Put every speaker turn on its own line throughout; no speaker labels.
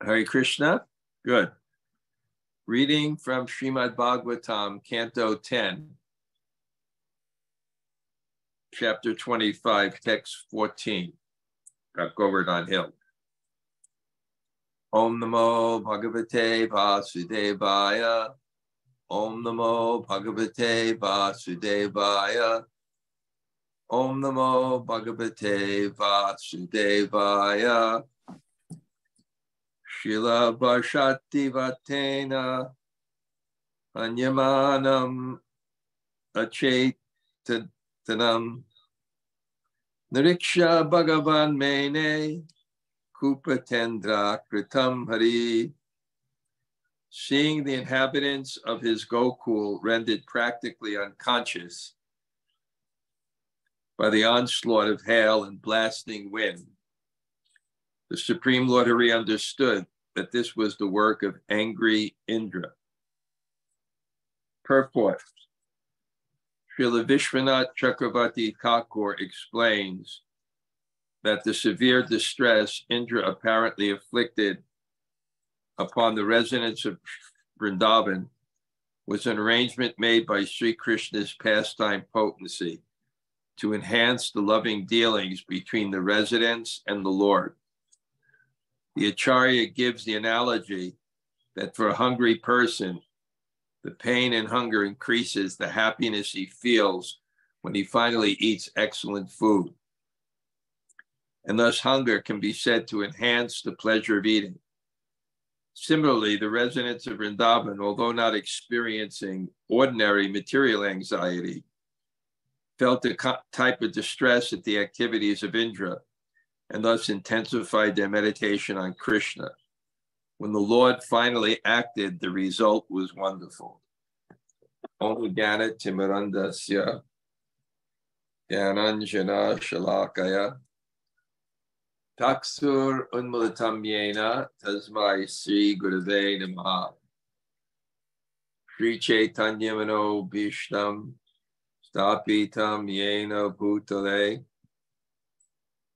Hare Krishna. Good. Reading from Śrīmad-Bhāgavatam Canto 10, Chapter 25, Text 14. Govardhan Hill. Om Namo Bhagavate Vasudevaya. Om Namo Bhagavate Vasudevaya. Om Namo Bhagavate Vasudevaya. Śilā-varṣāti-vātena hanyamānam acetanam nirīkṣya bhagavān mene kupitendra-kṛtaṁ hariḥ. Seeing the inhabitants of his Gokula rendered practically unconscious by the onslaught of hail and blasting wind, the Supreme Lord Hari understood that this was the work of angry Indra. Purport. Srila Vishwanath Chakravarti Thakur explains that the severe distress Indra apparently inflicted upon the residents of Vrindavan was an arrangement made by Sri Krishna's pastime potency to enhance the loving dealings between the residents and the Lord. The Acharya gives the analogy that for a hungry person, the pain and hunger increases the happiness he feels when he finally eats excellent food. And thus hunger can be said to enhance the pleasure of eating. Similarly, the residents of Vrindavan, although not experiencing ordinary material anxiety, felt a type of distress at the activities of Indra, and thus intensified their meditation on Krishna. When the Lord finally acted, the result was wonderful. Om Jnana Timirandasya Jnananjana Shalakaya Taksur Unmulatam Yena Tasmai Sri Gurave Namaha. Sri Chaitanya Mano Bhishtam Stapitam Yena Bhutale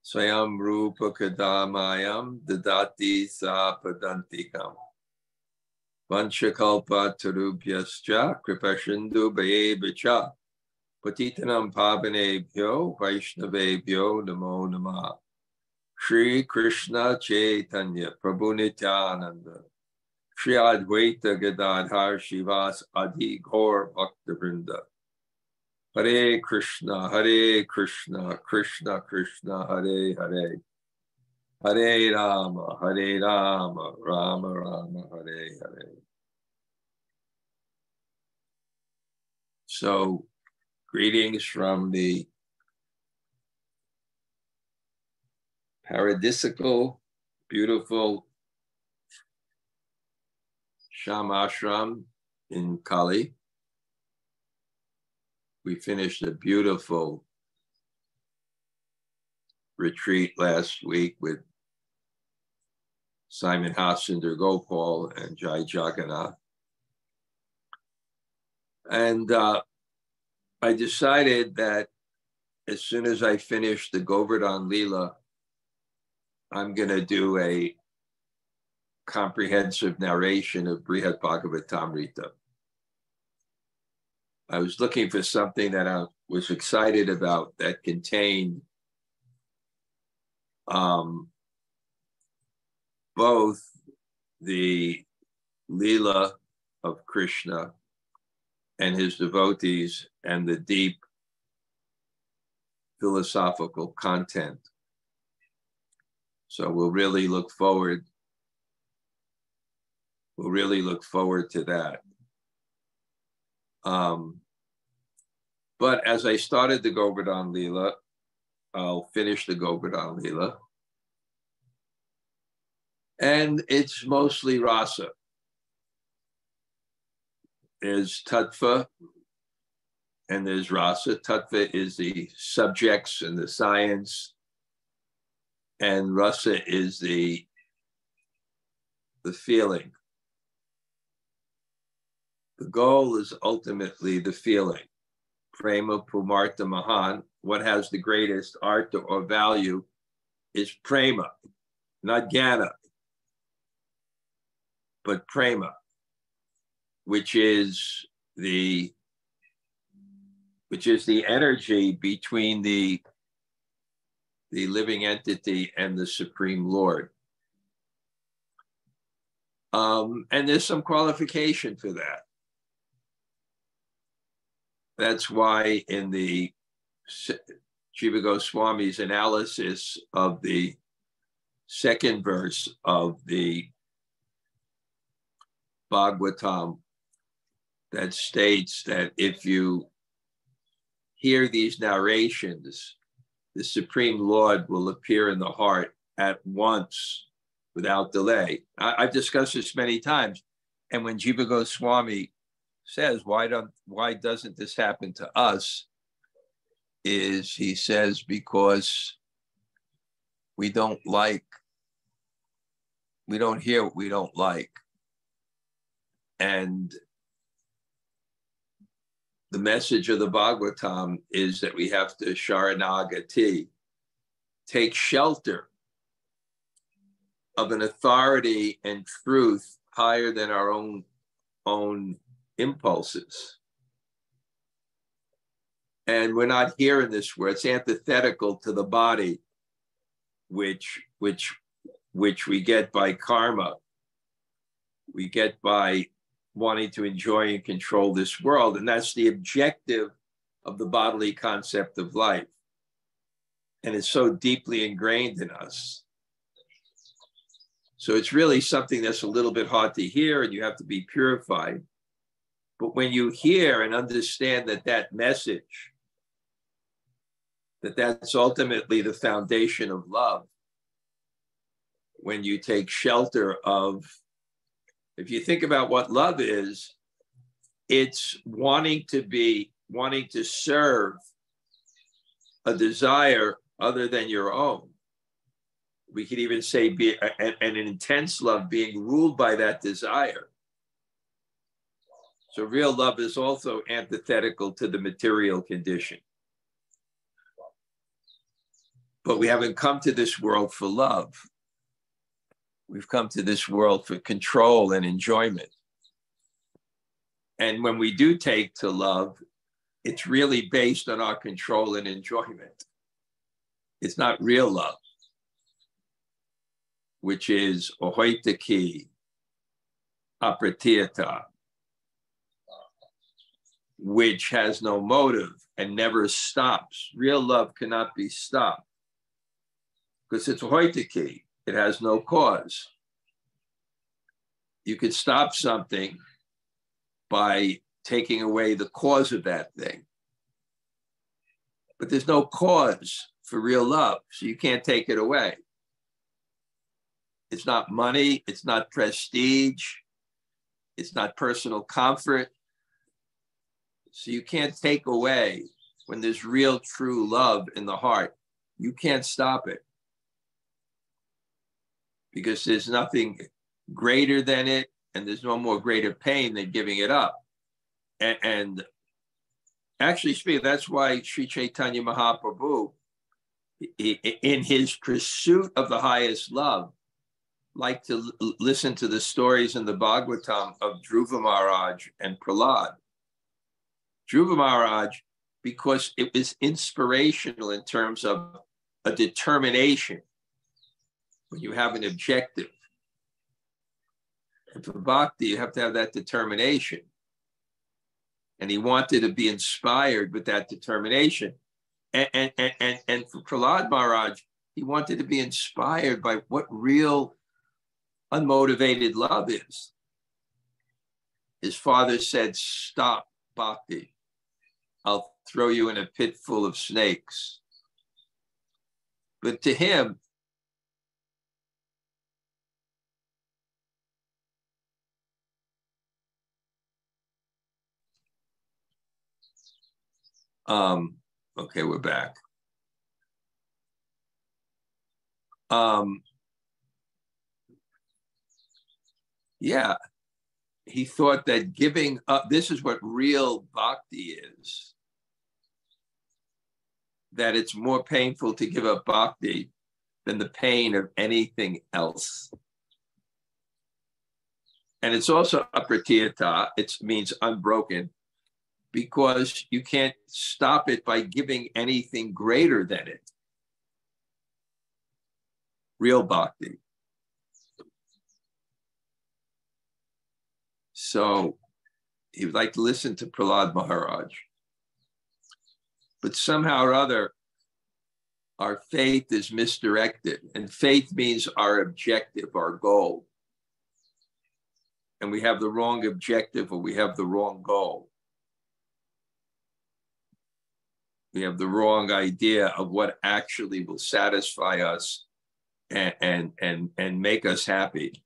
Swayam Rupa Kadamayam Dadati Sa Padantikam Vanchakalpa Tarubhyascha Kripashindu Bhayevacha Patitanam Pavanebhyo Vaishnavebhyo Namo Namah. Shri Krishna Chaitanya Prabhu Nityananda Shri Advaita Gadadhar Shivas Adi Gaur Bhakta Vrinda. Hare Krishna, Krishna Krishna, Hare Hare. Hare Rama, Rama Rama, Hare Hare. So, greetings from the paradisical, beautiful Shamashram in Kali. We finished a beautiful retreat last week with Simon Hasinder Gopal and Jai Jagannath. And I decided that as soon as I finish the Govardhan Leela, I'm going to do a comprehensive narration of Brihad Bhagavatamrita. I was looking for something that I was excited about that contained both the Leela of Krishna and his devotees and the deep philosophical content. So we'll really look forward to that. But as I started the Govardhan Leela, I'll finish the Govardhan Leela. And it's mostly rasa. There's tattva and there's rasa. Tattva is the subjects and the science, and rasa is the feeling. The goal is ultimately the feeling. Prema Pumartha Mahan, what has the greatest artha or value is prema, not jnana. but prema, which is the energy between the living entity and the Supreme Lord. And there's some qualification for that. That's why in the Jiva Goswami's analysis of the second verse of the Bhagavatam, that states that if you hear these narrations, the Supreme Lord will appear in the heart at once without delay. I've discussed this many times. And when Jiva Goswami says, why doesn't this happen to us? He says, because we don't hear what we don't like. And the message of the Bhagavatam is that we have to sharanagati, take shelter of an authority and truth higher than our own impulses. And we're not hearing this where it's antithetical to the body, which we get by karma. We get by wanting to enjoy and control this world. And that's the objective of the bodily concept of life. And it's so deeply ingrained in us. So it's really something that's a little bit hard to hear, and you have to be purified. But when you hear and understand that message, that's ultimately the foundation of love, when you take shelter of, if you think about what love is, it's wanting to serve a desire other than your own. We could even say an intense love being ruled by that desire. So real love is also antithetical to the material condition. But we haven't come to this world for love. We've come to this world for control and enjoyment. And when we do take to love, it's really based on our control and enjoyment. It's not real love, which is ahoitaki, apratiyata, which has no motive and never stops. Real love cannot be stopped because it's ahoitaki. It has no cause. You could stop something by taking away the cause of that thing. But there's no cause for real love, so you can't take it away. It's not money, it's not prestige, it's not personal comfort. So you can't take away when there's real, true love in the heart. You can't stop it because there's nothing greater than it, and there's no more greater pain than giving it up. And actually speaking, that's why Sri Chaitanya Mahaprabhu, in his pursuit of the highest love, liked to listen to the stories in the Bhagavatam of Dhruva Maharaj and Prahlad. Dhruva Maharaj, because it was inspirational in terms of a determination when you have an objective. And for bhakti, you have to have that determination. And he wanted to be inspired with that determination. And for Prahlad Maharaj, he wanted to be inspired by what real unmotivated love is. His father said, "Stop bhakti. I'll throw you in a pit full of snakes." But to him, okay, we're back. Yeah, he thought that giving up, this is what real bhakti is, that it's more painful to give up bhakti than the pain of anything else. And it's also apratiyata. It means unbroken, because you can't stop it by giving anything greater than it. Real bhakti. So he would like to listen to Prahlad Maharaj. But somehow or other, our faith is misdirected. And faith means our objective, our goal. And we have the wrong objective, or we have the wrong goal. We have the wrong idea of what actually will satisfy us and make us happy.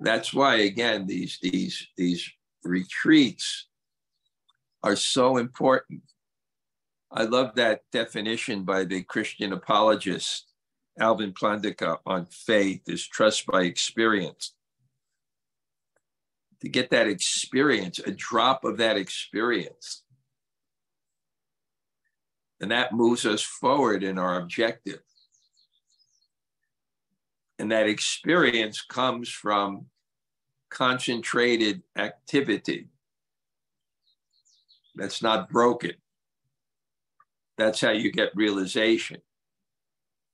That's why, again, these retreats are so important. I love that definition by the Christian apologist Alvin Plandika on faith is trust by experience. To get that experience, a drop of that experience. And that moves us forward in our objective. And that experience comes from concentrated activity. That's not broken. That's how you get realization.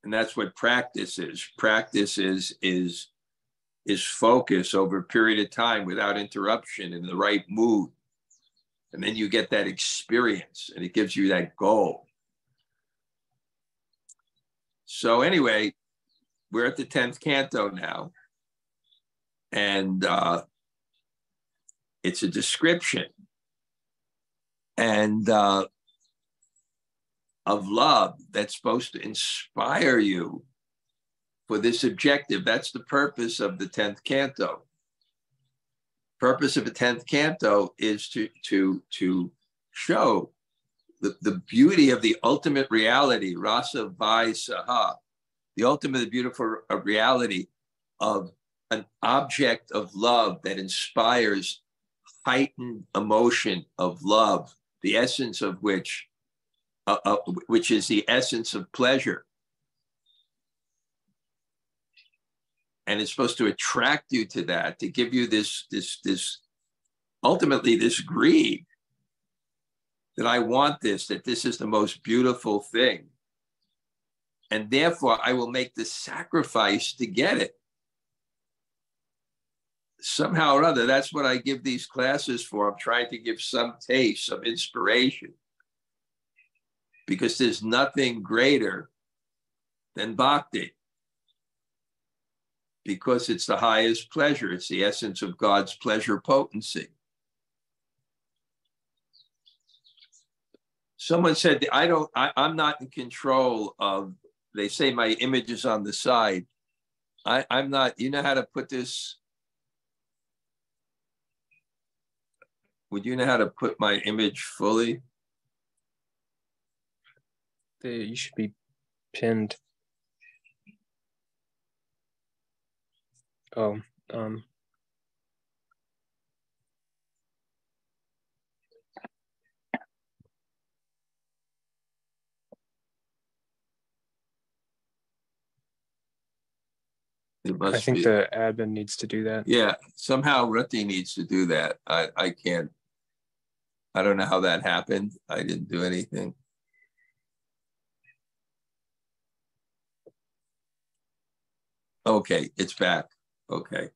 And that's what practice is. Practice is focus over a period of time without interruption, in the right mood. And then you get that experience, and it gives you that goal. So anyway, we're at the 10th canto now. And it's a description and of love that's supposed to inspire you for this objective. That's the purpose of the 10th canto. Purpose of the 10th canto is to show the beauty of the ultimate reality, rasa vai saha, the ultimate beautiful reality of an object of love that inspires heightened emotion of love, the essence of which is the essence of pleasure. And it's supposed to attract you to that, to give you this ultimately this greed that I want this, that this is the most beautiful thing. And therefore I will make the sacrifice to get it. Somehow or other, that's what I give these classes for. I'm trying to give some taste, some inspiration. Because there's nothing greater than bhakti. Because it's the highest pleasure. It's the essence of God's pleasure potency. Someone said, I'm not in control of, they say my image is on the side. I'm not, you know how to put this? Would you know how to put my image fully?
You should be pinned. Oh, I think the admin needs to do that.
Yeah, somehow Rati needs to do that. I can't. I don't know how that happened. I didn't do anything. Okay, it's back. Okay.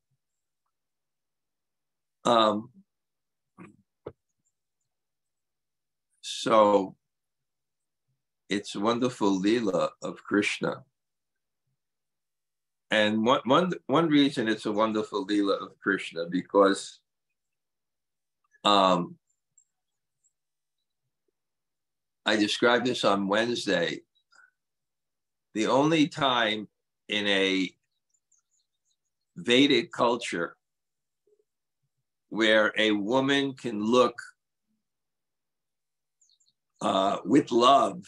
So it's a wonderful Leela of Krishna. And one reason it's a wonderful Leela of Krishna, because I described this on Wednesday. The only time in a Vedic culture where a woman can look with love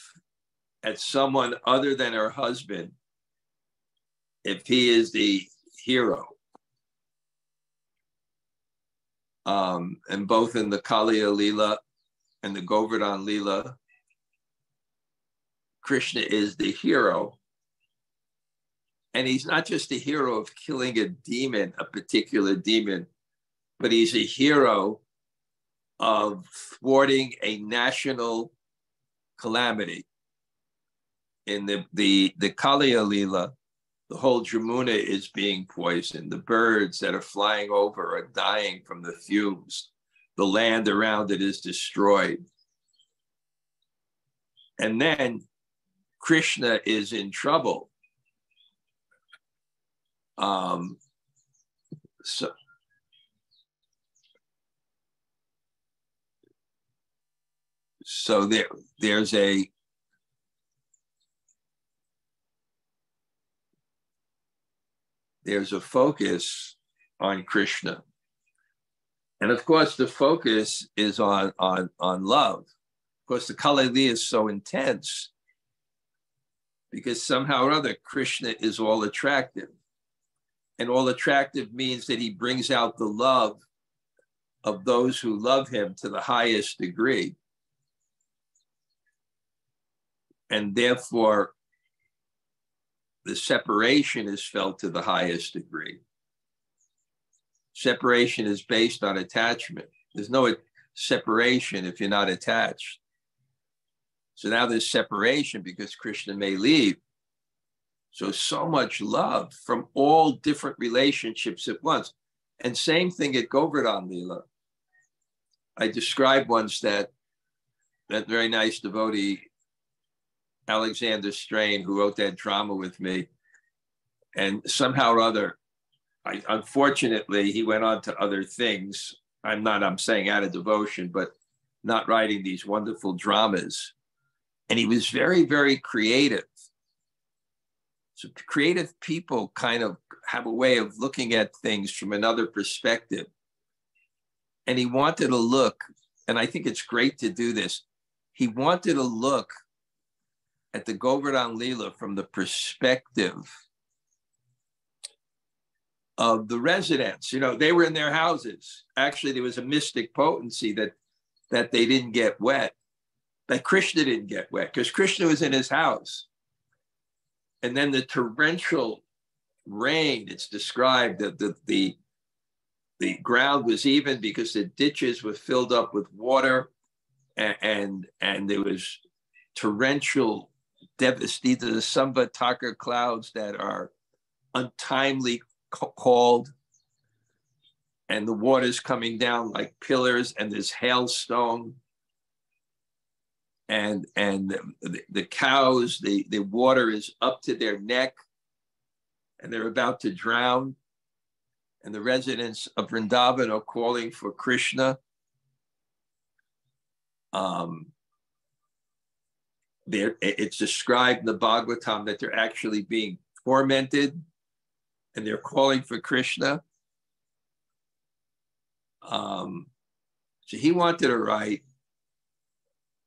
at someone other than her husband, if he is the hero, and both in the Kaliya Leela and the Govardhan Leela, Krishna is the hero. And he's not just a hero of killing a demon, a particular demon, but he's a hero of thwarting a national calamity. In the Kaliya Lila, the whole Jamuna is being poisoned. The birds that are flying over are dying from the fumes. The land around it is destroyed. And then Krishna is in trouble. So there's a focus on Krishna. And of course, the focus is on love. Of course, the Kali is so intense because somehow or other, Krishna is all attractive. And all attractive means that he brings out the love of those who love him to the highest degree. And therefore, the separation is felt to the highest degree. Separation is based on attachment. There's no separation if you're not attached. So now there's separation because Krishna may leave. So much love from all different relationships at once. And same thing at Govardhan Lila. I described once that very nice devotee, Alexander Strain, who wrote that drama with me. And somehow or other, unfortunately, he went on to other things. I'm saying out of devotion, but not writing these wonderful dramas. And he was very, very creative. So creative people kind of have a way of looking at things from another perspective. And he wanted to look, and I think it's great to do this, he wanted to look at the Govardhan Lila from the perspective of the residents. You know, they were in their houses. Actually, there was a mystic potency that they didn't get wet, that Krishna didn't get wet, because Krishna was in his house. And then the torrential rain, it's described that the ground was even because the ditches were filled up with water, and there was torrential devastated Samvataka clouds that are untimely called, and the water's coming down like pillars, and there's hailstone, and the cows, the water is up to their neck, and they're about to drown, and the residents of Vrindavan are calling for Krishna. It's described in the Bhagavatam that they're actually being tormented, and they're calling for Krishna. So he wanted to write,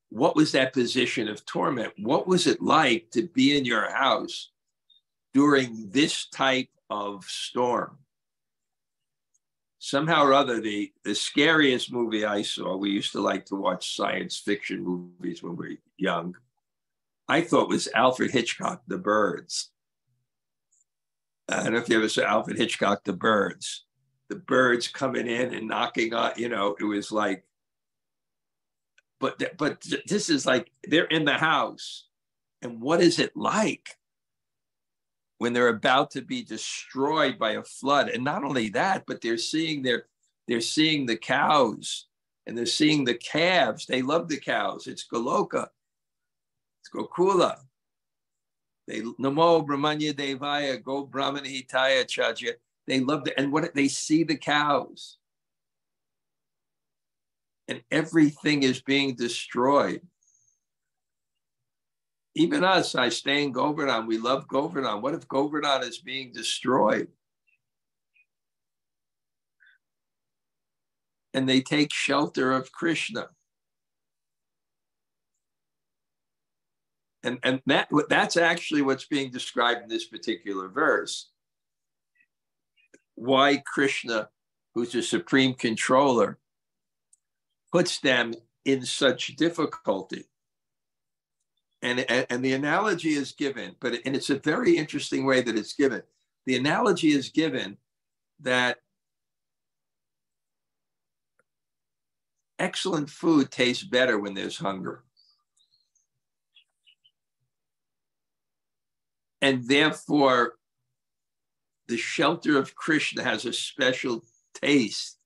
what was that position of torment? What was it like to be in your house during this type of storm? Somehow or other, the scariest movie I saw, we used to like to watch science fiction movies when we were young, I thought was Alfred Hitchcock, The Birds. I don't know if you ever saw Alfred Hitchcock, The Birds. The birds coming in and knocking on, you know, it was like, but this is like, they're in the house. And what is it like when they're about to be destroyed by a flood? And not only that, but they're seeing the cows, and they're seeing the calves. They love the cows. It's Goloka. It's Gokula. They Namo Brahmanya Devaya, Go Brahmana Hitaya Chajya. They love and what they see the cows. And everything is being destroyed. Even us, I stay in Govardhan. We love Govardhan. What if Govardhan is being destroyed? And they take shelter of Krishna. And that's actually what's being described in this particular verse. Why Krishna, who's the supreme controller, puts them in such difficulty. And the analogy is given, and it's a very interesting way that it's given. The analogy is given that excellent food tastes better when there's hunger. And therefore, the shelter of Krishna has a special taste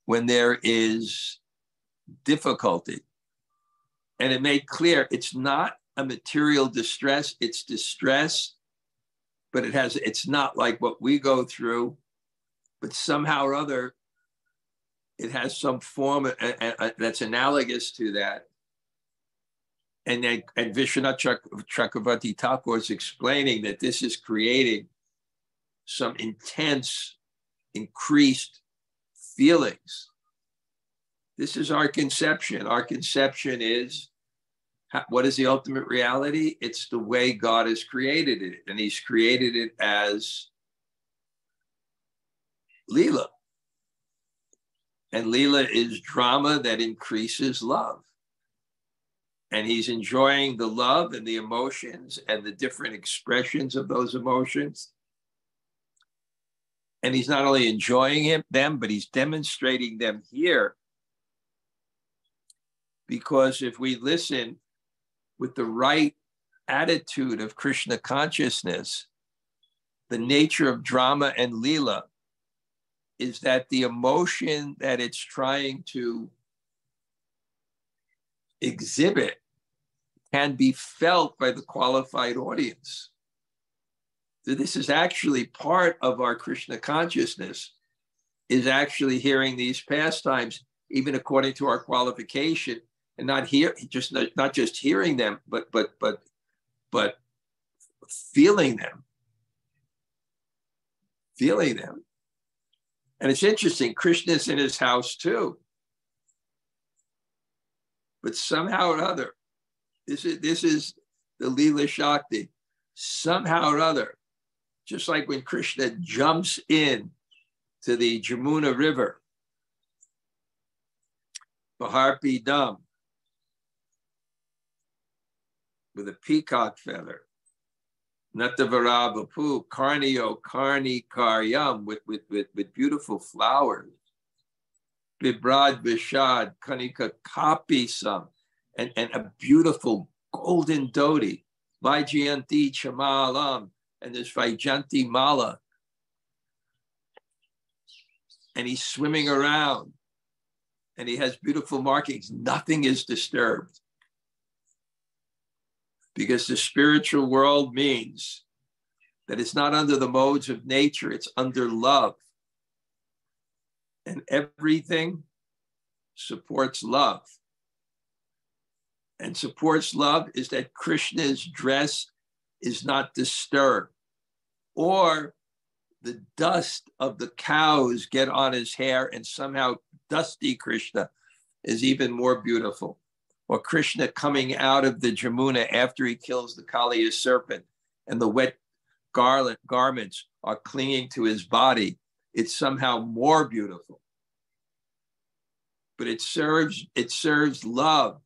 when there is difficulty. And it made clear it's not a material distress, it's distress, but it's not like what we go through, but somehow or other, it has some form that's analogous to that. And Vishwanath Chakravarti Thakur is explaining that this is creating some intense, increased feelings. This is our conception. Our conception is, what is the ultimate reality? It's the way God has created it. And he's created it as Leela. And Leela is drama that increases love. And he's enjoying the love and the emotions and the different expressions of those emotions. And he's not only enjoying them, but he's demonstrating them here. Because if we listen with the right attitude of Krishna consciousness, the nature of drama and Leela is that the emotion that it's trying to exhibit can be felt by the qualified audience. So this is actually part of our Krishna consciousness, is actually hearing these pastimes, even according to our qualification, and not just hearing them, but feeling them. Feeling them. And it's interesting, Krishna's in his house too. But somehow or other, this is the Leela Shakti. Somehow or other, just like when Krishna jumps in to the Jamuna River, Baharpi Dam, with a peacock feather, Natavarabapu, Karnio, Karni Karyam, with beautiful flowers, Bibrad Vishad, Kanika Kapisam, and a beautiful golden dhoti, Vaijayanti Chamalam, and there's Vaijayanti Mala. And he's swimming around and he has beautiful markings. Nothing is disturbed. Because the spiritual world means that it's not under the modes of nature, it's under love. And everything supports love. And supports love is that Krishna's dress is not disturbed, or the dust of the cows get on his hair and somehow dusty Krishna is even more beautiful. Or Krishna coming out of the Jamuna after he kills the Kaliya serpent and the wet garments are clinging to his body, it's somehow more beautiful. But it serves love,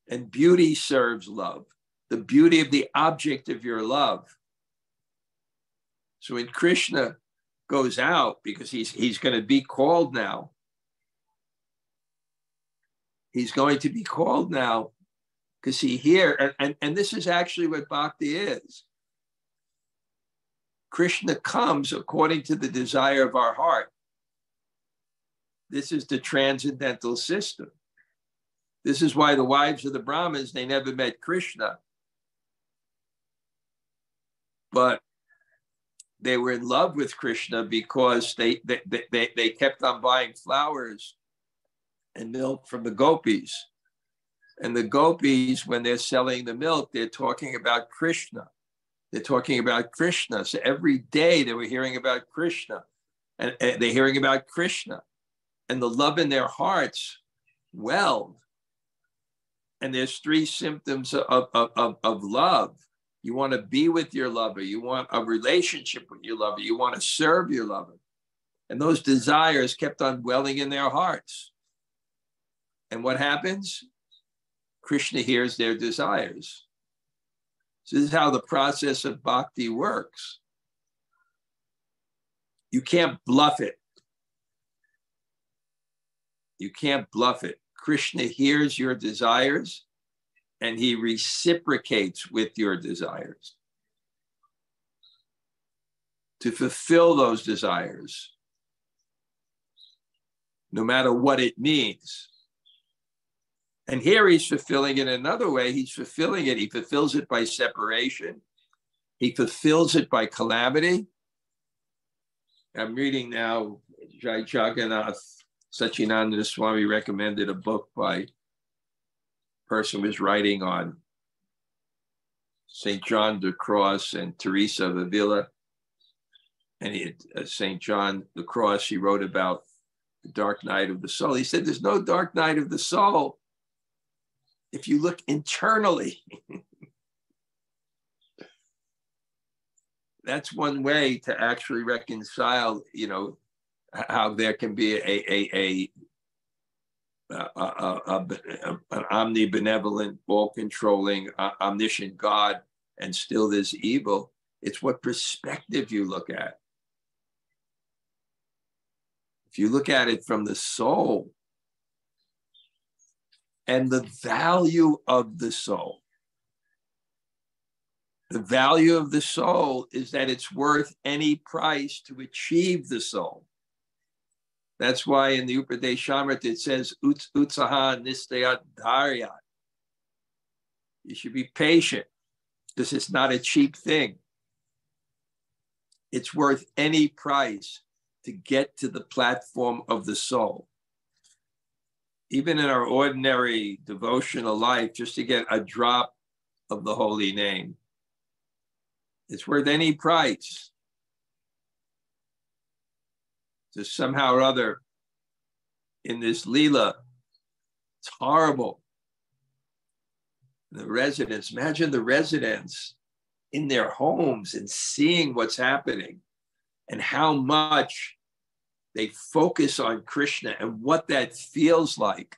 and beauty serves love. The beauty of the object of your love. So when Krishna goes out, because he's going to be called now, he's going to be called now because and this is actually what bhakti is. Krishna comes according to the desire of our heart. This is the transcendental system. This is why the wives of the Brahmins, they never met Krishna. But they were in love with Krishna because they kept on buying flowers and milk from the gopis. And the gopis, when they're selling the milk, they're talking about Krishna. They're talking about Krishna. So every day they were hearing about Krishna. And they're hearing about Krishna. And the love in their hearts welled. And there's three symptoms of love. You want to be with your lover. You want a relationship with your lover. You want to serve your lover. And those desires kept on welling in their hearts. And what happens? Krishna hears their desires. So this is how the process of bhakti works. You can't bluff it. You can't bluff it. Krishna hears your desires and he reciprocates with your desires to fulfill those desires, no matter what it means. And here he's fulfilling it another way. He's fulfilling it. He fulfills it by separation. He fulfills it by calamity. I'm reading now, Jai Jagannath Sachinandana Swami recommended a book by a person who was writing on St. John the Cross and Teresa of Avila. And St. John the Cross, he wrote about the dark night of the soul. He said, there's no dark night of the soul if you look internally. That's one way to actually reconcile, you know, how there can be an omnibenevolent, all-controlling, omniscient God, and still there's evil. It's what perspective you look at. If you look at it from the soul and the value of the soul, the value of the soul is that it's worth any price to achieve the soul. That's why in the Upadeshamrita it says, utsaha nistayat dharyat. You should be patient because it's not a cheap thing. It's worth any price to get to the platform of the soul. Even in our ordinary devotional life, just to get a drop of the holy name, it's worth any price. To somehow or other in this Leela, it's horrible. The residents, imagine the residents in their homes and seeing what's happening and how much they focus on Krishna and what that feels like,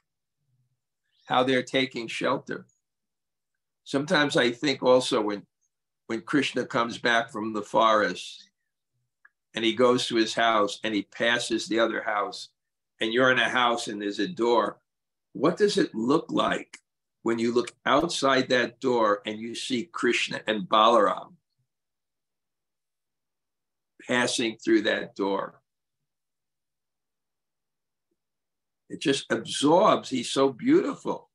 how they're taking shelter. Sometimes I think also when Krishna comes back from the forest and he goes to his house and he passes the other house and you're in a house and there's a door, what does it look like when you look outside that door and you see Krishna and Balaram passing through that door? It just absorbs. He's so beautiful.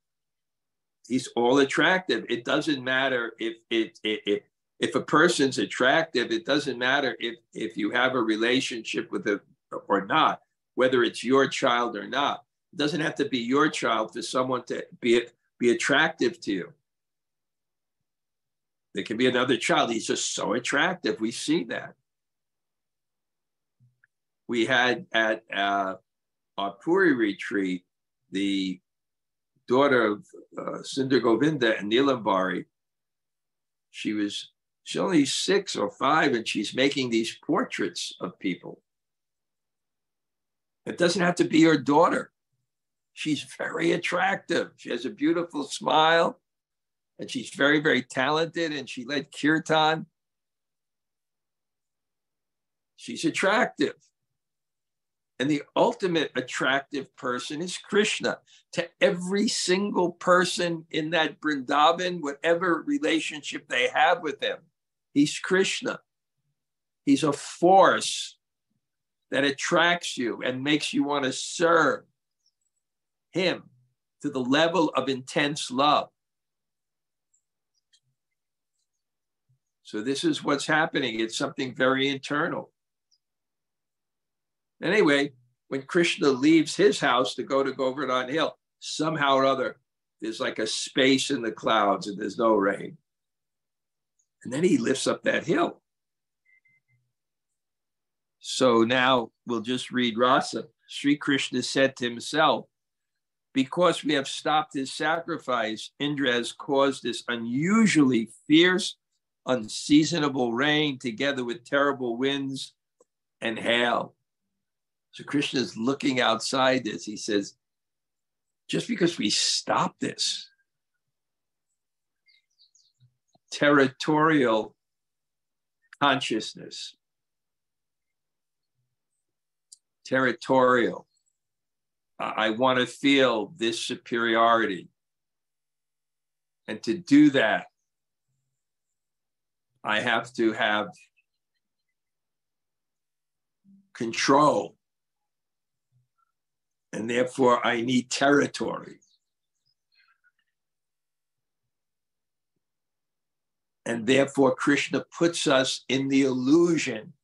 He's all attractive. It doesn't matter if a person's attractive, it doesn't matter if you have a relationship with it or not, whether it's your child or not. It doesn't have to be your child for someone to be attractive to you. There can be another child. He's just so attractive. We see that. We had at our Puri retreat, the daughter of Sundar Govinda and Neelambari, she's only 6 or 5 and she's making these portraits of people. It doesn't have to be your daughter. She's very attractive. She has a beautiful smile and she's very, very talented and she led kirtan. She's attractive. And the ultimate attractive person is Krishna. To every single person in that Vrindavan, whatever relationship they have with him, he's Krishna. He's a force that attracts you and makes you want to serve him to the level of intense love. So this is what's happening. It's something very internal. Anyway, when Krishna leaves his house to go to Govardhan Hill, somehow or other, there's like a space in the clouds and there's no rain. And then he lifts up that hill. So now we'll just read Rasa. Sri Krishna said to himself, because we have stopped his sacrifice, Indra has caused this unusually fierce, unseasonable rain together with terrible winds and hail. So Krishna is looking outside this. He says, just because we stop this, territorial consciousness. Territorial. I want to feel this superiority. And to do that, I have to have control. And therefore, I need territory. And therefore, Krishna puts us in the illusion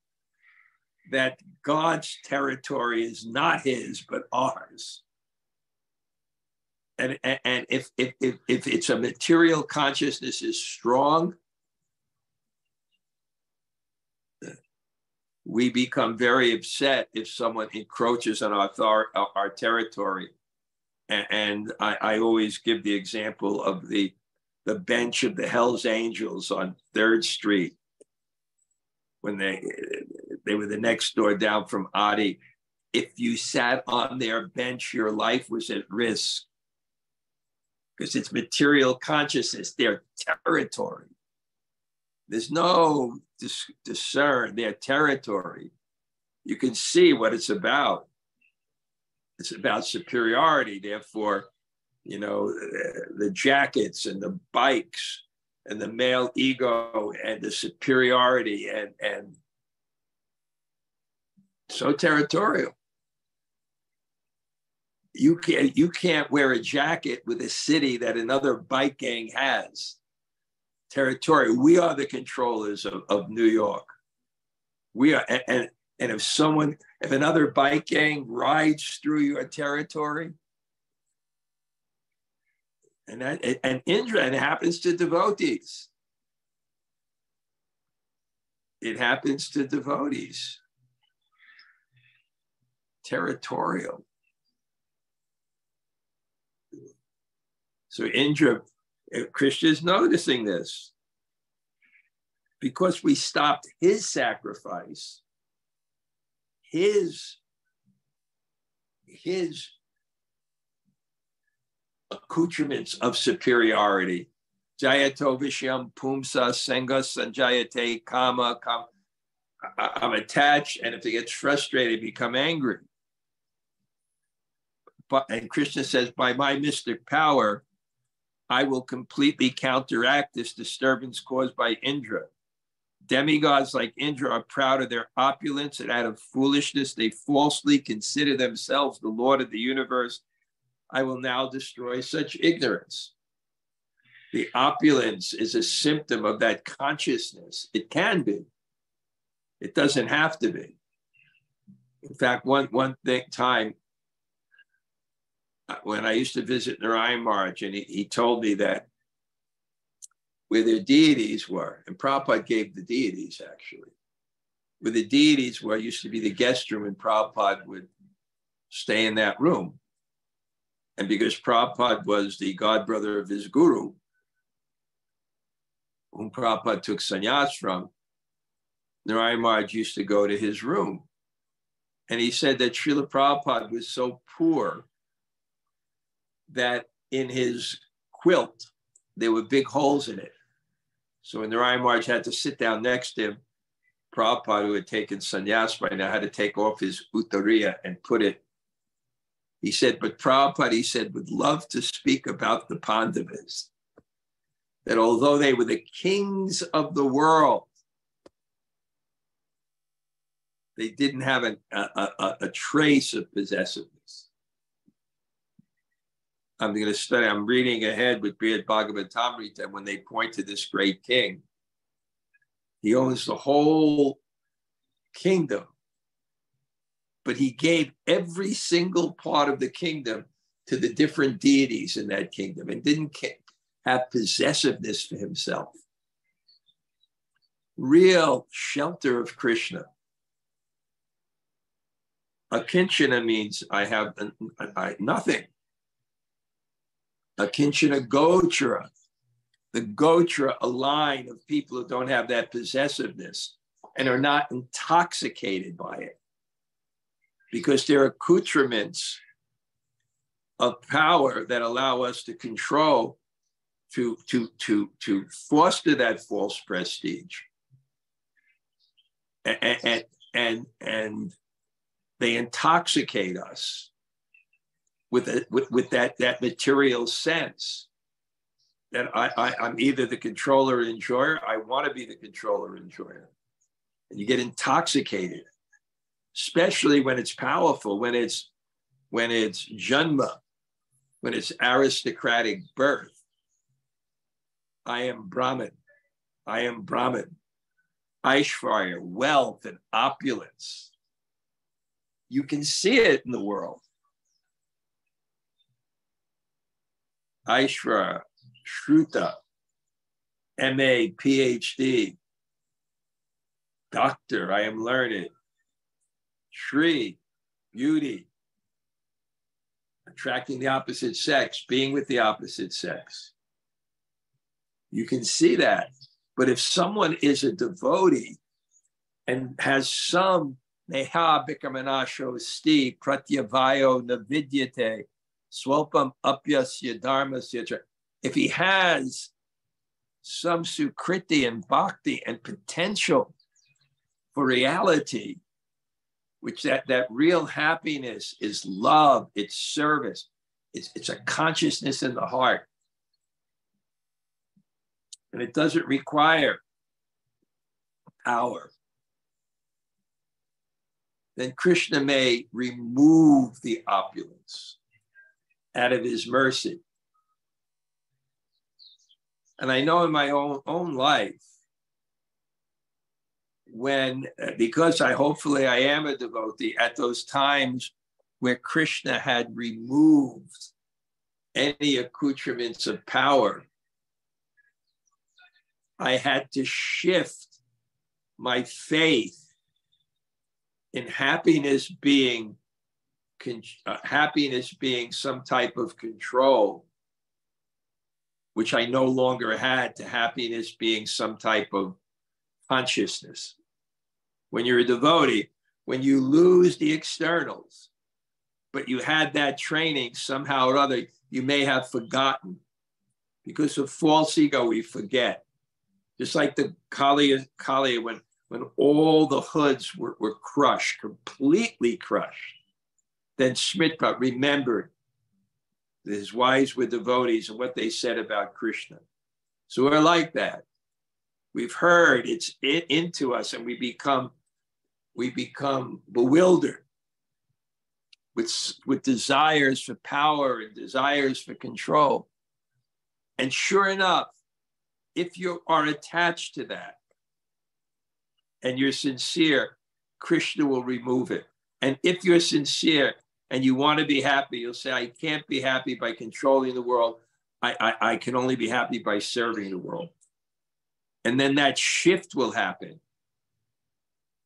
that God's territory is not his, but ours. And if it's a material consciousness is strong, we become very upset if someone encroaches on our territory. And I always give the example of the bench of the Hells Angels on 3rd Street when they were the next door down from Adi. If you sat on their bench, your life was at risk because it's material consciousness, their territory. There's no discern their territory. You can see what it's about. It's about superiority. Therefore, you know, the jackets and the bikes and the male ego and the superiority and so territorial. You can't wear a jacket with a city that another bike gang has. Territorial. We are the controllers of New York. We are, and if another bike gang rides through your territory, and Indra, and it happens to devotees. It happens to devotees. Territorial. So Indra, Krishna is noticing this. Because we stopped his sacrifice, his accoutrements of superiority. Jayato Vishyam Pumsa Sanga Sanjayate Kama. I'm attached, and if it gets frustrated, become angry. And Krishna says, by my mystic power, I will completely counteract this disturbance caused by Indra. Demigods like Indra are proud of their opulence, and out of foolishness, they falsely consider themselves the Lord of the universe. I will now destroy such ignorance. The opulence is a symptom of that consciousness. It can be. It doesn't have to be. In fact, one time when I used to visit Narayan Maharaj, and he told me that where their deities were, and Prabhupada gave the deities actually, where the deities were used to be the guest room, and Prabhupada would stay in that room. And because Prabhupada was the godbrother of his guru, whom Prabhupada took sannyas from, Narayan Maharaj used to go to his room. And he said that Srila Prabhupada was so poor that in his quilt, there were big holes in it. So when Narayan Maharaj had to sit down next to him, Prabhupada, who had taken sannyas by now, had to take off his uttariya and put it. He said, but Prabhupada, he said, would love to speak about the Pandavas, that although they were the kings of the world, they didn't have a trace of possessiveness. I'm going to study, I'm reading ahead with Śrīmad-Bhāgavatam Canto, and when they point to this great king, he owns the whole kingdom, but he gave every single part of the kingdom to the different deities in that kingdom and didn't have possessiveness for himself. Real shelter of Krishna. Akinchana means I have nothing. Akinchana Gotra. The Gotra, a line of people who don't have that possessiveness and are not intoxicated by it, because they're accoutrements of power that allow us to control to foster that false prestige. And they intoxicate us with that material sense that I'm either the controller or enjoyer. I want to be the controller or enjoyer. And you get intoxicated, especially when it's powerful, when it's janma, when it's aristocratic birth. I am Brahmin. I am Brahmin. Aishvarya, wealth and opulence. You can see it in the world. Aishvarya, Shruta, MA, PhD, doctor, I am learned. Shri, beauty, attracting the opposite sex, being with the opposite sex. You can see that. But if someone is a devotee and has some neha bikamanasho sti pratyavayo navidyate swalpam apyasya dharmasya, if he has some sukriti and bhakti and potential for reality, which that real happiness is love, it's service, it's a consciousness in the heart. And it doesn't require power. Then Krishna may remove the opulence out of his mercy. And I know in my own life, because hopefully I am a devotee, at those times where Krishna had removed any accoutrements of power, I had to shift my faith in happiness being some type of control, which I no longer had, to happiness being some type of consciousness. When you're a devotee, when you lose the externals, but you had that training somehow or other, you may have forgotten. Because of false ego, we forget. Just like the Kali, when all the hoods were crushed, completely crushed, then Smita remembered that his wives were devotees and what they said about Krishna. So we're like that. We've heard, it's into us, and we become bewildered with desires for power and desires for control. And sure enough, if you are attached to that and you're sincere, Krishna will remove it. And if you're sincere and you want to be happy, you'll say, I can't be happy by controlling the world. I can only be happy by serving the world. And then that shift will happen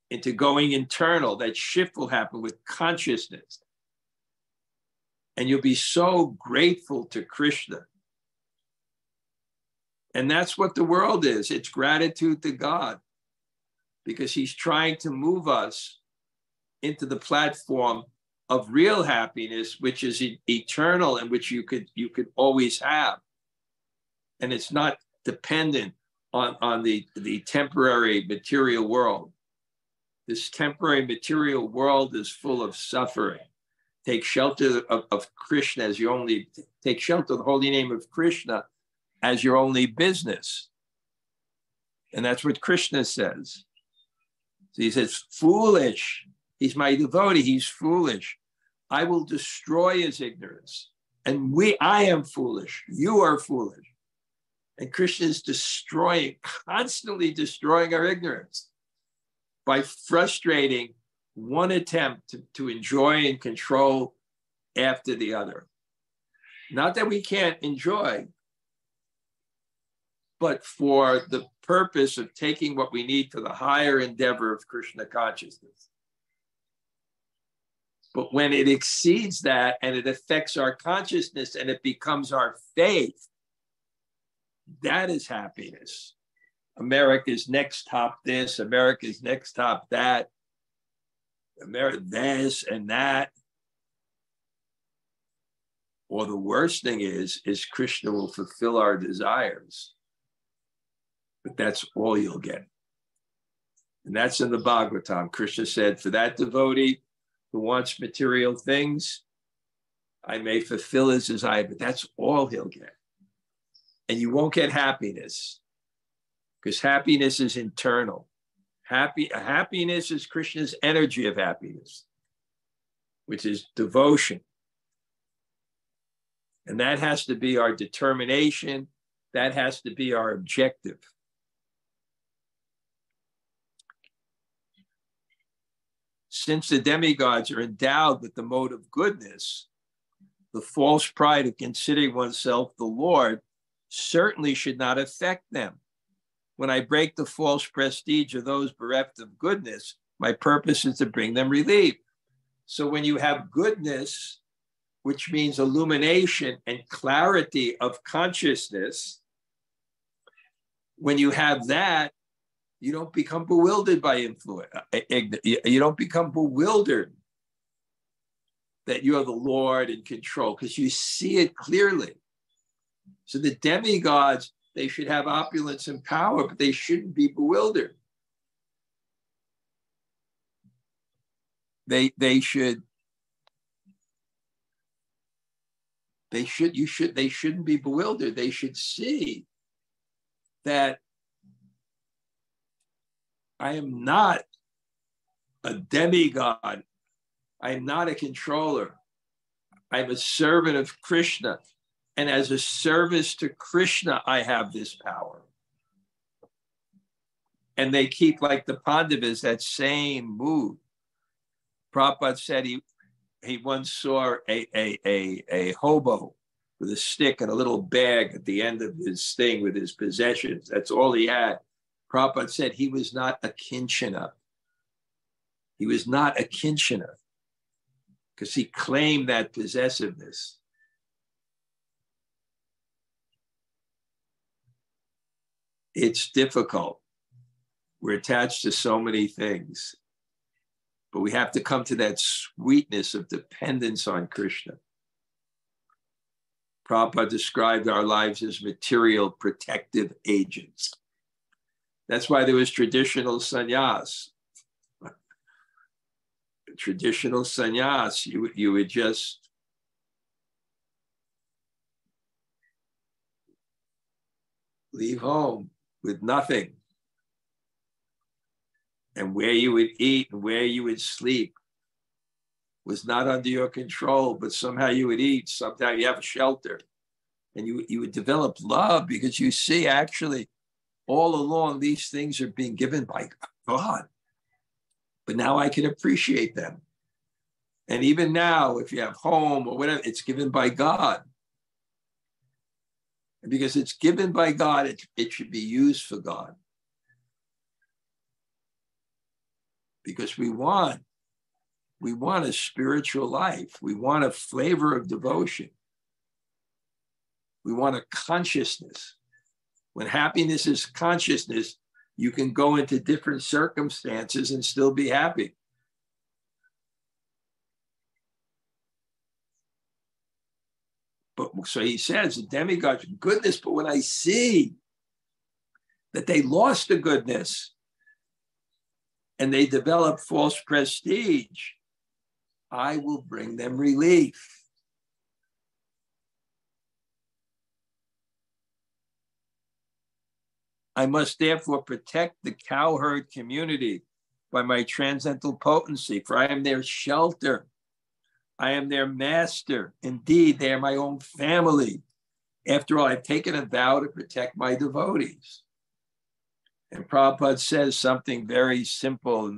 into going internal. That shift will happen with consciousness. And you'll be so grateful to Krishna. And that's what the world is. It's gratitude to God, because he's trying to move us into the platform of real happiness, which is eternal and which you could always have. And it's not dependent on the temporary material world. This temporary material world is full of suffering. Take shelter of Krishna as your only, take shelter of the holy name of Krishna as your only business. And that's what Krishna says. So he says, foolish. He's my devotee, he's foolish. I will destroy his ignorance. And I am foolish, you are foolish. And Krishna is constantly destroying our ignorance by frustrating one attempt to enjoy and control after the other. Not that we can't enjoy, but for the purpose of taking what we need for the higher endeavor of Krishna consciousness. But when it exceeds that and it affects our consciousness and it becomes our faith, that is happiness. America's next top this, America's next top that, America this and that. Or the worst thing is Krishna will fulfill our desires, but that's all you'll get. And that's in the Bhagavatam. Krishna said, for that devotee who wants material things, I may fulfill his desire, but that's all he'll get. And you won't get happiness, because happiness is internal. Happiness is Krishna's energy of happiness, which is devotion. And that has to be our determination. That has to be our objective. Since the demigods are endowed with the mode of goodness, the false pride of considering oneself the Lord certainly should not affect them. When I break the false prestige of those bereft of goodness, my purpose is to bring them relief. So when you have goodness, which means illumination and clarity of consciousness, when you have that, you don't become bewildered by influence. You don't become bewildered that you are the Lord in control, because you see it clearly. So the demigods, they should have opulence and power, but they shouldn't be bewildered. They shouldn't be bewildered. They should see that I am not a demigod. I am not a controller. I'm a servant of Krishna. And as a service to Krishna, I have this power. And they keep, like the Pandavas, that same mood. Prabhupada said he once saw a hobo with a stick and a little bag at the end of his thing with his possessions. That's all he had. Prabhupada said he was not a kinchana. He was not a kinchana because he claimed that possessiveness. It's difficult. We're attached to so many things, but we have to come to that sweetness of dependence on Krishna. Prabhupada described our lives as material protective agents. That's why there was traditional sannyas. Traditional sannyas, you would just leave home with nothing. And where you would eat and where you would sleep was not under your control, but somehow you would eat, somehow you have a shelter. And you would develop love because you see actually all along these things are being given by God. But now I can appreciate them. And even now, if you have home or whatever, it's given by God. And because it's given by God, it should be used for God. Because we want a spiritual life. We want a flavor of devotion. We want a consciousness. When happiness is consciousness, you can go into different circumstances and still be happy. But so he says, the demigods, goodness, but when I see that they lost the goodness and they develop false prestige, I will bring them relief. I must therefore protect the cowherd community by my transcendental potency, for I am their shelter. I am their master. Indeed, they are my own family. After all, I've taken a vow to protect my devotees. And Prabhupada says something very simple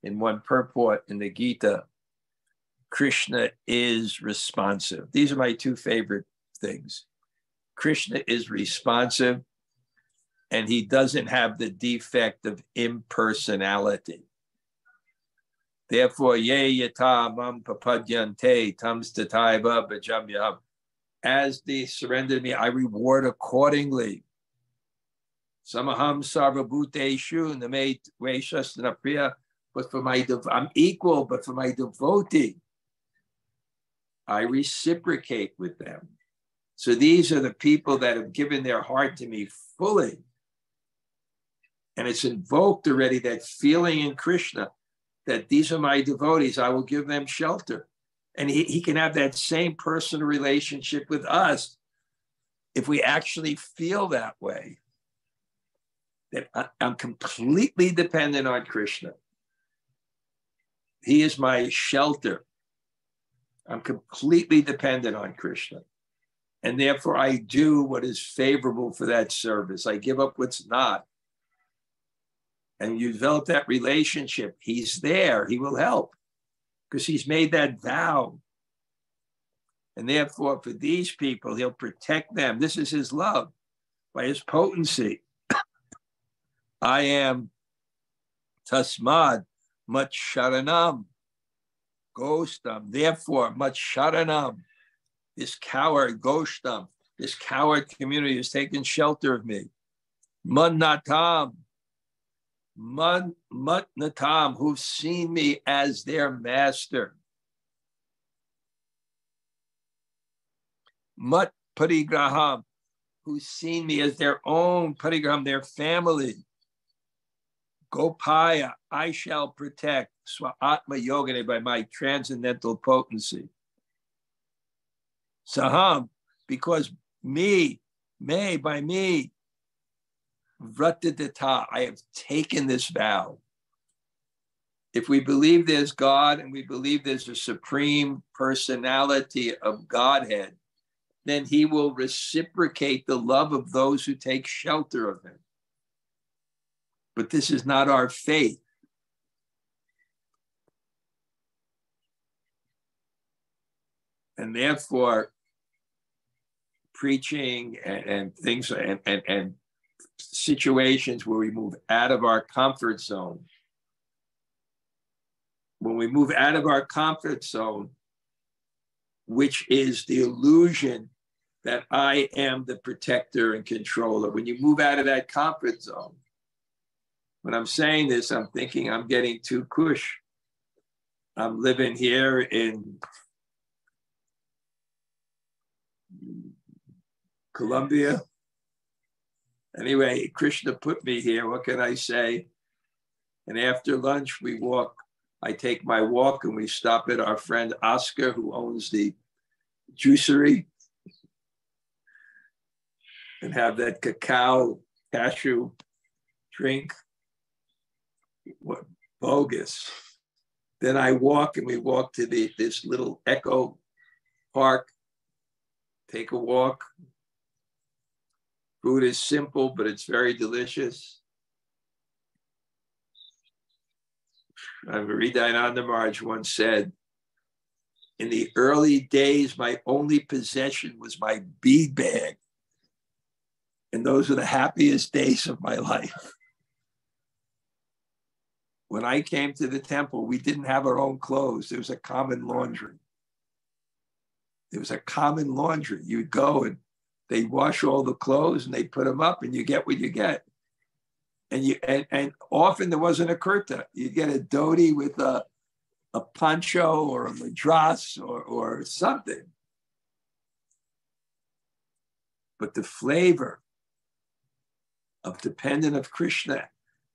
in one purport in the Gita. Krishna is responsive. These are my two favorite things. Krishna is responsive, and he doesn't have the defect of impersonality. Therefore, ye yata mam papadyante tams tataiva bhajamyam. As they surrender to me, I reward accordingly. Samaham sarvabhuteshu name vaishasthana priya. But for I'm equal, but for my devotee, I reciprocate with them. So these are the people that have given their heart to me fully. And it's invoked already, that feeling in Krishna, that these are my devotees, I will give them shelter. And he can have that same personal relationship with us if we actually feel that way, that I'm completely dependent on Krishna. He is my shelter. I'm completely dependent on Krishna. And therefore I do what is favorable for that service. I give up what's not. And you develop that relationship. He's there. He will help because he's made that vow. And therefore, for these people, he'll protect them. This is his love by his potency. I am tasmad mat-sharanam gostam. Therefore, mat-sharanam, this coward gostam, this coward community has taken shelter of me. Mannatam, Matnatam, who've seen me as their master. Mat Parigraham, who's seen me as their own Parigraham, their family. Gopaya, I shall protect. Swa-atma yogane, by my transcendental potency. Saham, because me, by me. Vratadata, I have taken this vow. If we believe there's God and we believe there's a supreme personality of Godhead, then he will reciprocate the love of those who take shelter of him. But this is not our faith. And therefore, preaching and things and situations where we move out of our comfort zone. When we move out of our comfort zone, which is the illusion that I am the protector and controller. When you move out of that comfort zone, when I'm saying this, I'm thinking I'm getting too cush. I'm living here in Colombia. Anyway, Krishna put me here. What can I say? And after lunch, we walk. I take my walk and we stop at our friend Oscar, who owns the juicery, and have that cashew drink. What bogus. Then I walk and we walk to this little eco park, take a walk. Food is simple, but it's very delicious. Hridayānanda Maharaj once said, in the early days, my only possession was my bead bag. And those were the happiest days of my life. When I came to the temple, we didn't have our own clothes. There was a common laundry. There was a common laundry. You'd go and they'd wash all the clothes and they'd put them up and you get what you get. And often there wasn't a kurta. You'd get a dhoti with a poncho or a madras or something. But the flavor of dependent of Krishna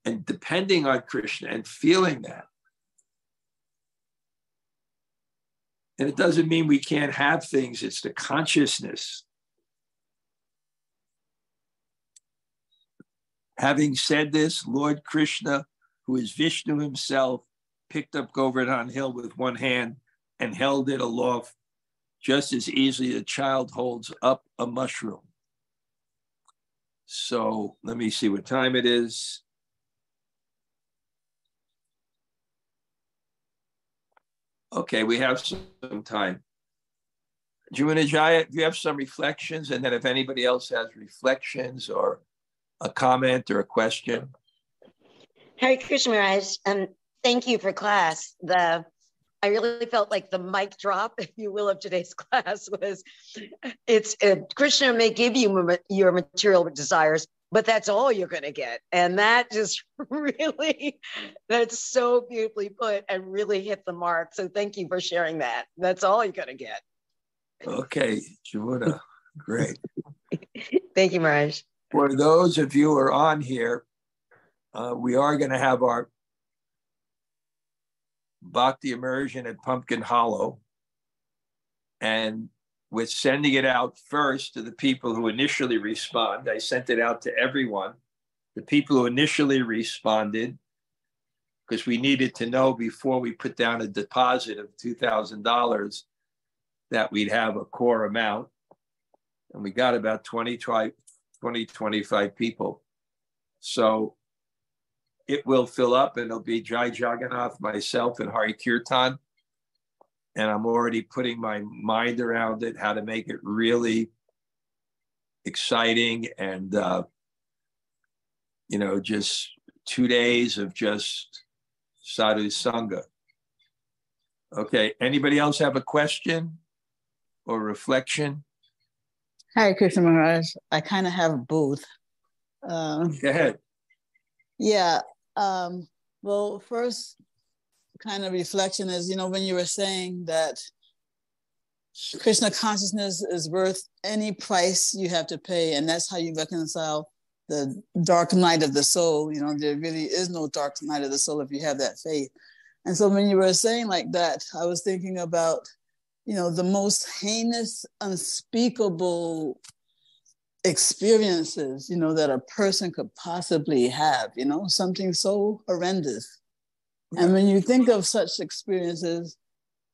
and depending on Krishna and feeling that. And it doesn't mean we can't have things. It's the consciousness. Having said this, Lord Krishna, who is Vishnu himself, picked up Govardhan Hill with one hand and held it aloft, just as easily a child holds up a mushroom. So let me see what time it is. Okay, we have some time. Jumanajaya, do you have some reflections? And then if anybody else has reflections or a comment or a question.
Hare Krishna Maharaj, thank you for class. I really felt like the mic drop, if you will, of today's class was, Krishna may give you your material desires, but that's all you're going to get. And that just really, that's so beautifully put and really hit the mark. So thank you for sharing that. That's all you're going to get.
Okay, Jamuna, great.
Thank you, Maharaj.
For those of you who are on here, we are going to have our Bhakti immersion at Pumpkin Hollow. And we're sending it out first to the people who initially respond. I sent it out to everyone. The people who initially responded, because we needed to know before we put down a deposit of $2,000 that we'd have a core amount. And we got about 25 people. So it will fill up, and it'll be Jai Jagannath, myself, and Hari Kirtan. And I'm already putting my mind around it, how to make it really exciting and, just 2 days of just sadhu sanga. Okay, anybody else have a question or reflection?
Hi, Krishna Maharaj. I kind of have both.
Go ahead.
Yeah. Well, first kind of reflection is, when you were saying that Krishna consciousness is worth any price you have to pay, and that's how you reconcile the dark night of the soul. There really is no dark night of the soul if you have that faith. And so when you were saying like that, I was thinking about, the most heinous, unspeakable experiences, that a person could possibly have, something so horrendous. And when you think of such experiences,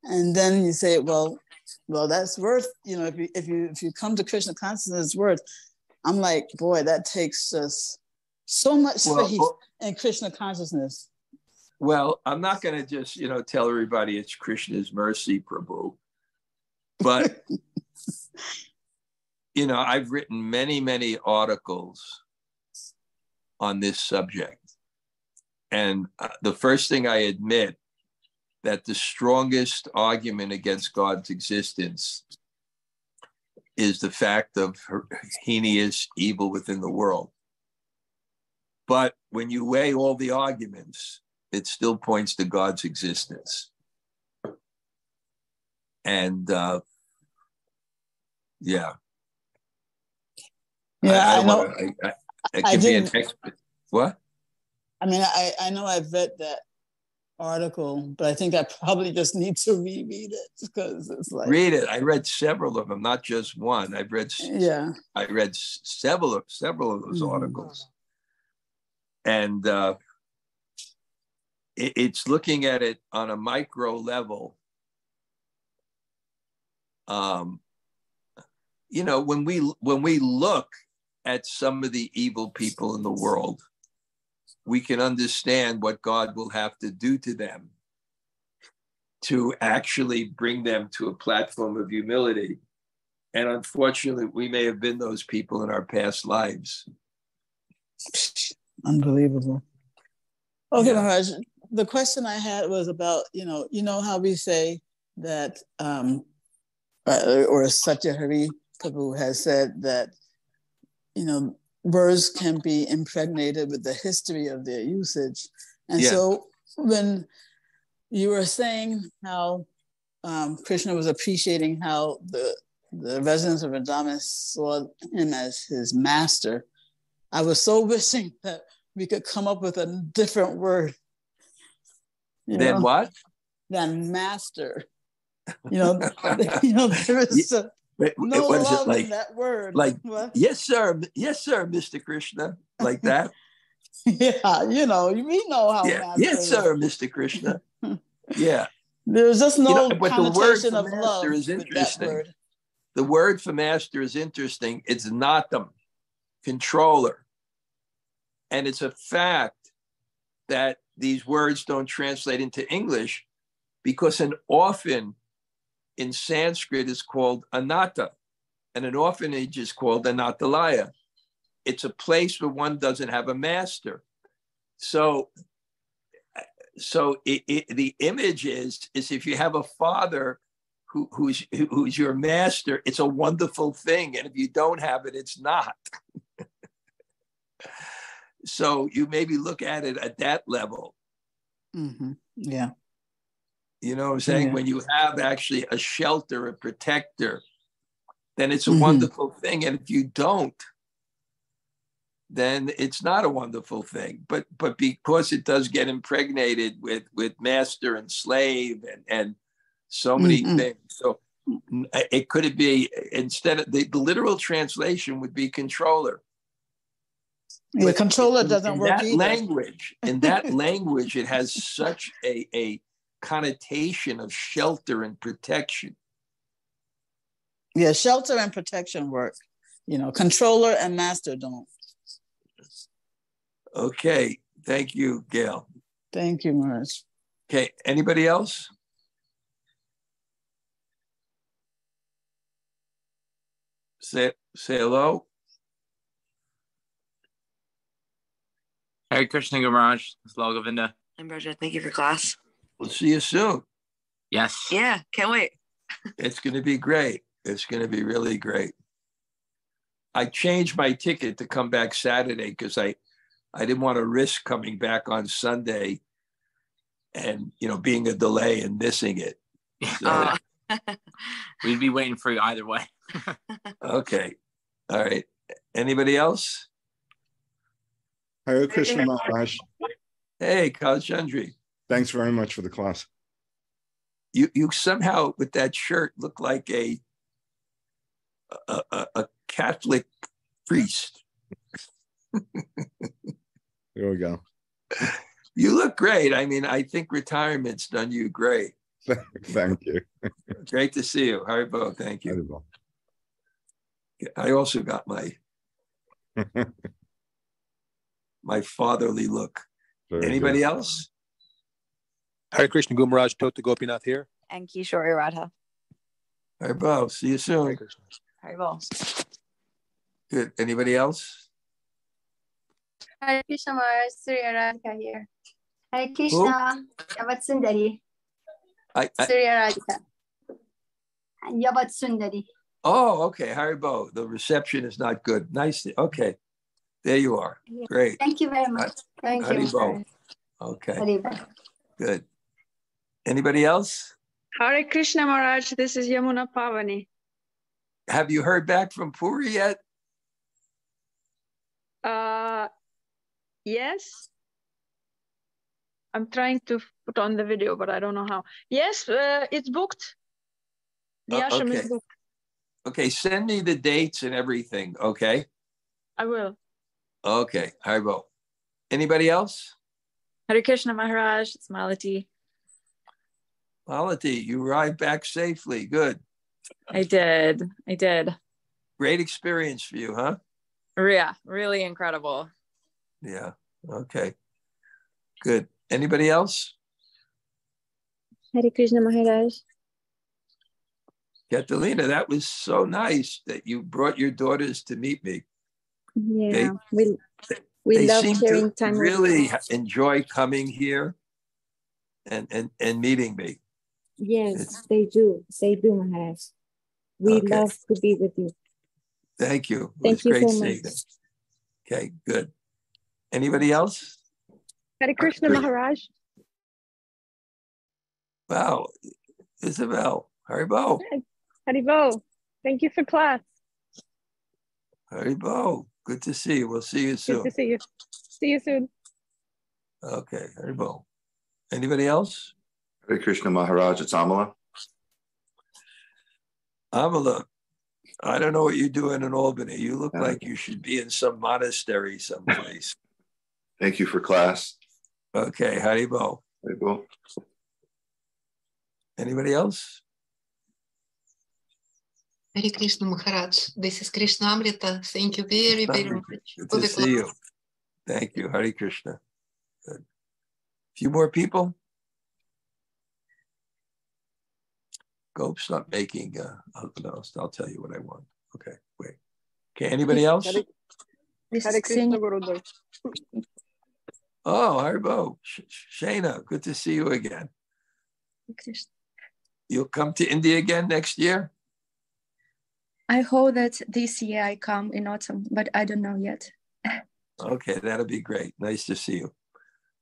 and then you say, well, that's worth, if you come to Krishna consciousness, it's worth. I'm like, boy, that takes just so much faith in Krishna consciousness.
Well, I'm not going to just, tell everybody it's Krishna's mercy, Prabhu. But, I've written many, many articles on this subject. And the first thing I admit that the strongest argument against God's existence is the fact of heinous evil within the world. But when you weigh all the arguments, it still points to God's existence. And
yeah, I know.
It could be an expert. What?
I mean, I know I've read that article, but I think I probably just need to reread it because it's like,
read it. I read several of them, not just one. I read several of those articles, and it's looking at it on a micro level. When we look at some of the evil people in the world, we can understand what God will have to do to them to actually bring them to a platform of humility. And unfortunately, we may have been those people in our past lives.
Unbelievable. Okay, Maharaj, the question I had was about, how we say that, or Satya Hari Prabhu has said that, words can be impregnated with the history of their usage. And so when you were saying how Krishna was appreciating how the residents of Vrindavan saw him as his master, I was so wishing that we could come up with a different word.
Then what?
Than master. There is no love in that word.
Like, what? Yes, sir, Mr. Krishna, like that.
Yeah, we know how.
Yeah. Yes, sir, Mr. Krishna. Yeah.
There's just no
but
connotation
the word for
of love
master is interesting.
With that word.
The word for master is interesting. It's natam, controller. And it's a fact that these words don't translate into English because an orphan in Sanskrit is called anatta, and an orphanage is called anathalaya. It's a place where one doesn't have a master. So the image is if you have a father who's your master, it's a wonderful thing, and if you don't have it, it's not. So you maybe look at it at that level.
Mm-hmm. Yeah.
You know what I'm saying? Yeah. When you have actually a shelter, a protector, then it's a wonderful thing. And if you don't, then it's not a wonderful thing. But because it does get impregnated with master and slave and so many things. So it could be, instead of the literal translation would be controller.
The controller doesn't work either.
In that language, it has such a connotation of shelter and protection.
Yeah, shelter and protection work. Controller and master don't.
Okay, thank you, Gail.
Thank you, Maharaj.
Okay, anybody else? Say hello.
Hare Krishna, Guru Maharaj. It's Lal Govinda.
I'm Roger. Thank you for class.
We'll see you soon.
Yes.
Yeah, can't wait.
It's going to be great. It's going to be really great. I changed my ticket to come back Saturday because I didn't want to risk coming back on Sunday and, being a delay and missing it. So,
we'd be waiting for you either way.
Okay. All right. Anybody else?
Hare Krishna Maharaj.
Hey, Kalchandri.
Thanks very much for the class.
You somehow with that shirt look like a Catholic priest.
There we go.
You look great. I mean, I think retirement's done you great.
Thank you.
Great to see you. Haribo, thank you.
Haribo.
I also got my my fatherly look.
Very
Anybody
good.
else?
Hare Krishna, Guru Maharaj, Tota Gopinath here.
And Kishori Radha.
Haribo, see you soon.
Hare Krishna.
Haribo.
Good. Anybody else?
Hare Krishna Maharaj, Surya Radhika here. Hare Krishna, Yavat Sundari. Surya Radhika. Yavat Sundari.
Oh, okay. Haribo. The reception is not good. Nice. Okay. There you are. Great.
Thank you very much. Thank you.
Haribo. Okay.
Haribo.
Good. Anybody else?
Hare Krishna Maharaj, this is Yamuna Pavani.
Have you heard back from Puri yet?
Yes. I'm trying to put on the video, but I don't know how. Yes, it's booked. The ashram is booked.
Okay, send me the dates and everything, okay?
I will.
Okay, Haribo. Anybody else?
Hare Krishna Maharaj, it's Malati.
Malati, you arrived back safely. Good.
I did.
Great experience for you, huh?
Yeah, really incredible.
Yeah, okay. Good. Anybody else?
Hare Krishna Maharaj.
Catalina, that was so nice that you brought your daughters to meet me.
Yeah,
they
we love
seem
sharing
to
time
really
with you.
enjoy coming here and meeting me.
Yes, they do. They do, Maharaj. We love to be with you.
Thank you.
Thank you
great
so
seeing
much.
them. Okay, good. Anybody else?
Hare Krishna Maharaj.
Wow, Isabel, Haribo.
Haribo. Thank you for class.
Haribo, good to see you. We'll see you soon.
Good to see you. See you soon.
Okay, Haribo. Anybody else?
Hare Krishna Maharaj, it's Amala.
Amala, I don't know what you're doing in Albany. You look like you should be in some monastery someplace.
Thank you for class.
Okay, Haribo.
Haribo.
Anybody else?
Hare Krishna Maharaj, this is Krishnamrita. Thank you very, very much.
Good to see you. Thank you, Hare Krishna. Good. Few more people? Go stop making, I'll tell you what I want. Okay, wait. Okay, anybody else?
Hare Krishna Gurudev.
Oh, Haribo, Shana, good to see you again. You'll come to India again next year?
I hope that this year I come in autumn, but I don't know yet.
Okay, that'll be great. Nice to see you.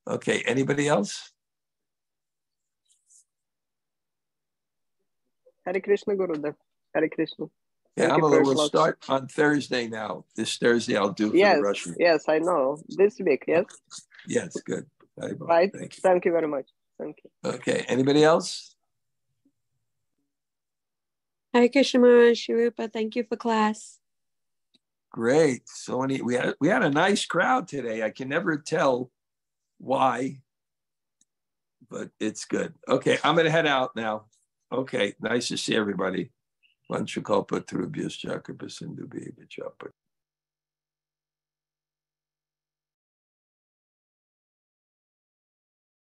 Okay, anybody else?
Hare Krishna Gurudev. Hare Krishna.
Yeah, Amala, we'll start on Thursday now. This Thursday I'll do for
yes,
the Russian.
Yes, I know. This week, yes?
Yes, good.
Right. Thank you very much. Thank you.
Okay, anybody else?
Hare Krishna Maharaj, Rupa, thank you for class.
Great. So many, we had a nice crowd today. I can never tell why, but it's good. Okay, I'm gonna head out now. Okay, nice to see everybody. Vanchakalpa Tarubhyascha Kripa Sindhu Bhava.